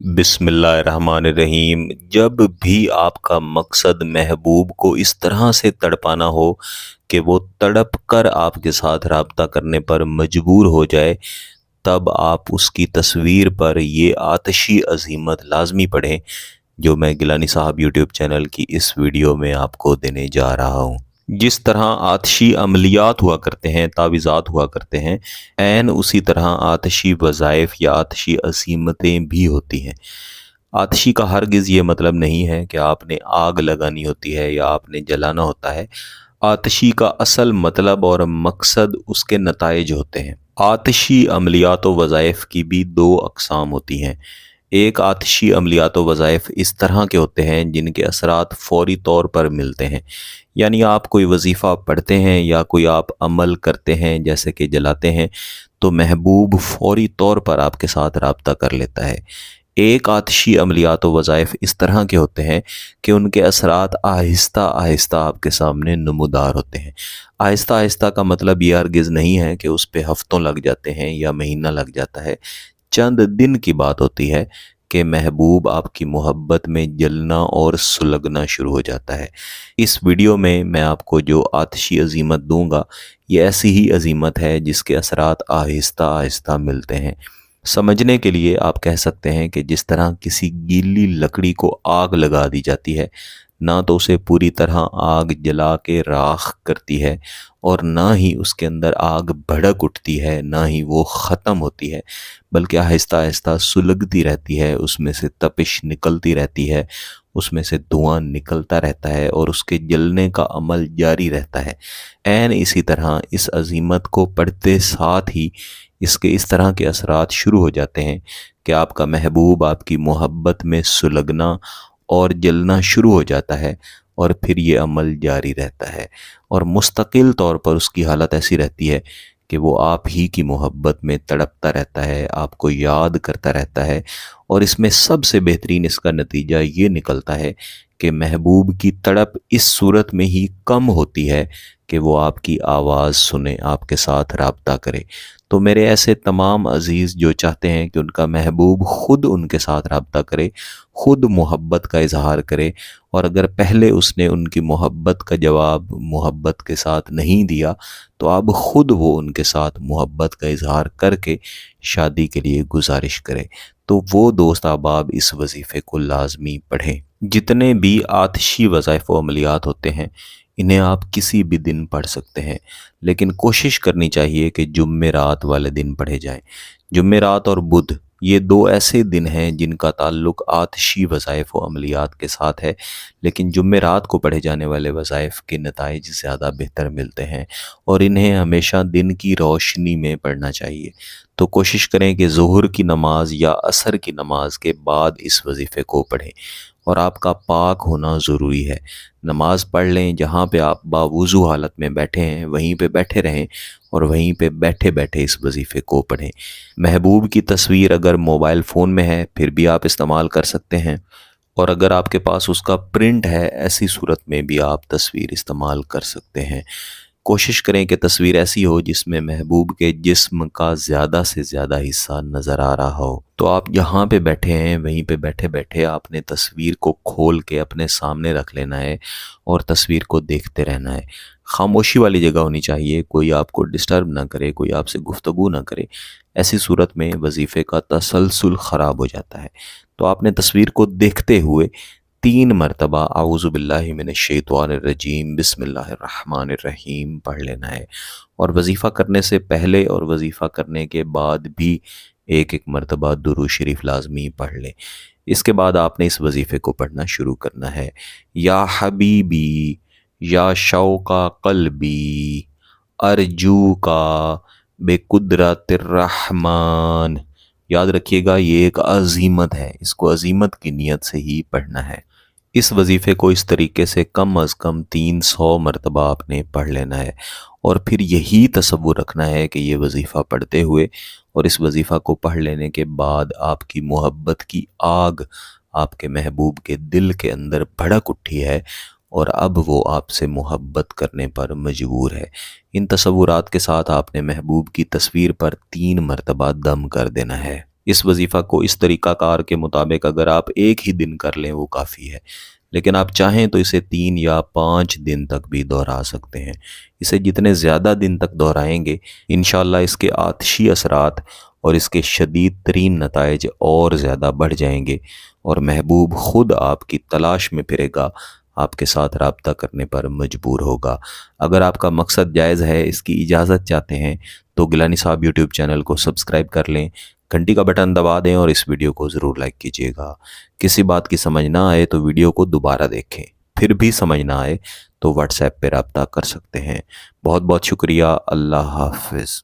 بسم اللہ الرحمن الرحیم۔ جب بھی آپ کا مقصد محبوب کو اس طرح سے تڑپانا ہو کہ وہ تڑپ کر آپ کے ساتھ رابطہ کرنے پر مجبور ہو جائے، تب آپ اس کی تصویر پر یہ آتشی عظمت لازمی پڑھیں جو میں گیلانی صاحب یوٹیوب چینل کی اس ویڈیو میں آپ کو دینے جا رہا ہوں۔ جس طرح آتشی عملیات ہوا کرتے ہیں، تعویذات ہوا کرتے ہیں، عین اسی طرح آتشی وظائف یا آتشی عزیمتیں بھی ہوتی ہیں۔ آتشی کا ہرگز یہ مطلب نہیں ہے کہ آپ نے آگ لگانی ہوتی ہے یا آپ نے جلانا ہوتا ہے۔ آتشی کا اصل مطلب اور مقصد اس کے نتائج ہوتے ہیں۔ آتشی عملیات و وظائف کی بھی دو اقسام ہوتی ہیں۔ ایک آتشی عملیات و وظائف اس طرح کے ہوتے ہیں جن کے اثرات فوری طور پر ملتے ہیں، یعنی آپ کوئی وظیفہ پڑھتے ہیں یا کوئی آپ عمل کرتے ہیں جیسے کہ جلاتے ہیں تو محبوب فوری طور پر آپ کے ساتھ رابطہ کر لیتا ہے۔ ایک آتشی عملیات و وظائف اس طرح کے ہوتے ہیں کہ ان کے اثرات آہستہ آہستہ آپ کے سامنے نمودار ہوتے ہیں۔ آہستہ آہستہ کا مطلب یہ ہرگز نہیں ہے کہ اس پہ ہفتوں لگ جاتے ہیں یا مہینہ لگ جاتا ہے۔ چند دن کی بات ہوتی ہے کہ محبوب آپ کی محبت میں جلنا اور سلگنا شروع ہو جاتا ہے۔ اس ویڈیو میں آپ کو جو آتشی عزیمت دوں گا یہ ایسی ہی عزیمت ہے جس کے اثرات آہستہ آہستہ ملتے ہیں۔ سمجھنے کے لیے آپ کہہ سکتے ہیں کہ جس طرح کسی گیلی لکڑی کو آگ لگا دی جاتی ہے، نہ تو اسے پوری طرح آگ جلا کے راکھ کرتی ہے اور نہ ہی اس کے اندر آگ بھڑک اٹھتی ہے، نہ ہی وہ ختم ہوتی ہے، بلکہ آہستہ آہستہ سلگتی رہتی ہے، اس میں سے تپش نکلتی رہتی ہے، اس میں سے دھواں نکلتا رہتا ہے اور اس کے جلنے کا عمل جاری رہتا ہے۔ عین اسی طرح اس عزیمت کو پڑھتے ساتھ ہی اس طرح کے اثرات شروع ہو جاتے ہیں کہ آپ کا محبوب آپ کی محبت میں سلگنا اور جلنا شروع ہو جاتا ہے، اور پھر یہ عمل جاری رہتا ہے اور مستقل طور پر اس کی حالت ایسی رہتی ہے کہ وہ آپ ہی کی محبت میں تڑپتا رہتا ہے، آپ کو یاد کرتا رہتا ہے۔ اور اس میں سب سے بہترین اس کا نتیجہ یہ نکلتا ہے کہ محبوب کی تڑپ اس صورت میں ہی کم ہوتی ہے کہ وہ آپ کی آواز سنے، آپ کے ساتھ رابطہ کرے۔ تو میرے ایسے تمام عزیز جو چاہتے ہیں کہ ان کا محبوب خود ان کے ساتھ رابطہ کرے، خود محبت کا اظہار کرے، اور اگر پہلے اس نے ان کی محبت کا جواب محبت کے ساتھ نہیں دیا تو اب خود وہ ان کے ساتھ محبت کا اظہار کر کے شادی کے لیے گزارش کرے، تو وہ دوست احباب اس وظیفے کو لازمی پڑھیں۔ جتنے بھی آتشی وظائف و عملیات ہوتے ہیں انہیں آپ کسی بھی دن پڑھ سکتے ہیں، لیکن کوشش کرنی چاہیے کہ جمعرات والے دن پڑھے جائیں۔ جمعرات اور بدھ یہ دو ایسے دن ہیں جن کا تعلق آتشی وظائف و عملیات کے ساتھ ہے، لیکن جمعرات کو پڑھے جانے والے وظائف کے نتائج زیادہ بہتر ملتے ہیں اور انہیں ہمیشہ دن کی روشنی میں پڑھنا چاہیے۔ تو کوشش کریں کہ ظہر کی نماز یا عصر کی نماز کے بعد اس وظیفے کو پڑھیں، اور آپ کا پاک ہونا ضروری ہے۔ نماز پڑھ لیں، جہاں پہ آپ باوضو حالت میں بیٹھے ہیں وہیں پہ بیٹھے رہیں اور وہیں پہ بیٹھے بیٹھے اس وظیفے کو پڑھیں۔ محبوب کی تصویر اگر موبائل فون میں ہے پھر بھی آپ استعمال کر سکتے ہیں، اور اگر آپ کے پاس اس کا پرنٹ ہے ایسی صورت میں بھی آپ تصویر استعمال کر سکتے ہیں۔ کوشش کریں کہ تصویر ایسی ہو جس میں محبوب کے جسم کا زیادہ سے زیادہ حصہ نظر آ رہا ہو۔ تو آپ جہاں پہ بیٹھے ہیں وہیں پہ بیٹھے بیٹھے آپ نے تصویر کو کھول کے اپنے سامنے رکھ لینا ہے اور تصویر کو دیکھتے رہنا ہے۔ خاموشی والی جگہ ہونی چاہیے، کوئی آپ کو ڈسٹرب نہ کرے، کوئی آپ سے گفتگو نہ کرے۔ ایسی صورت میں وظیفے کا تسلسل خراب ہو جاتا ہے۔ تو آپ نے تصویر کو دیکھتے ہوئے 3 مرتبہ اعوذ باللہ من الشیطان الرجیم بسم اللہ الرحمن الرحیم پڑھ لینا ہے، اور وظیفہ کرنے سے پہلے اور وظیفہ کرنے کے بعد بھی ایک مرتبہ درود شریف لازمی پڑھ لیں۔ اس کے بعد آپ نے اس وظیفے کو پڑھنا شروع کرنا ہے۔ یا حبیبی یا شوق قلبی ارجو کا بے قدرت الرحمن۔ یاد رکھیے گا یہ ایک عزیمت ہے، اس کو عزیمت کی نیت سے ہی پڑھنا ہے۔ اس وظیفے کو اس طریقے سے کم از کم 300 مرتبہ آپ نے پڑھ لینا ہے، اور پھر یہی تصور رکھنا ہے کہ یہ وظیفہ پڑھتے ہوئے اور اس وظیفہ کو پڑھ لینے کے بعد آپ کی محبت کی آگ آپ کے محبوب کے دل کے اندر بھڑک اٹھی ہے اور اب وہ آپ سے محبت کرنے پر مجبور ہے۔ ان تصورات کے ساتھ آپ نے محبوب کی تصویر پر 3 مرتبہ دم کر دینا ہے۔ اس وظیفہ کو اس طریقہ کار کے مطابق اگر آپ ایک ہی دن کر لیں وہ کافی ہے، لیکن آپ چاہیں تو اسے 3 یا 5 دن تک بھی دہرا سکتے ہیں۔ اسے جتنے زیادہ دن تک دہرائیں گے انشاءاللہ اس کے آتشی اثرات اور اس کے شدید ترین نتائج اور زیادہ بڑھ جائیں گے، اور محبوب خود آپ کی تلاش میں پھرے گا، آپ کے ساتھ رابطہ کرنے پر مجبور ہوگا۔ اگر آپ کا مقصد جائز ہے، اس کی اجازت چاہتے ہیں، تو گیلانی صاحب یوٹیوب چینل کو سبسکرائب کر لیں، گھنٹی کا بٹن دبا دیں اور اس ویڈیو کو ضرور لائک کیجیے گا۔ کسی بات کی سمجھ نہ آئے تو ویڈیو کو دوبارہ دیکھیں، پھر بھی سمجھ نہ آئے تو واٹس ایپ پہ رابطہ کر سکتے ہیں۔ بہت بہت شکریہ۔ اللہ حافظ۔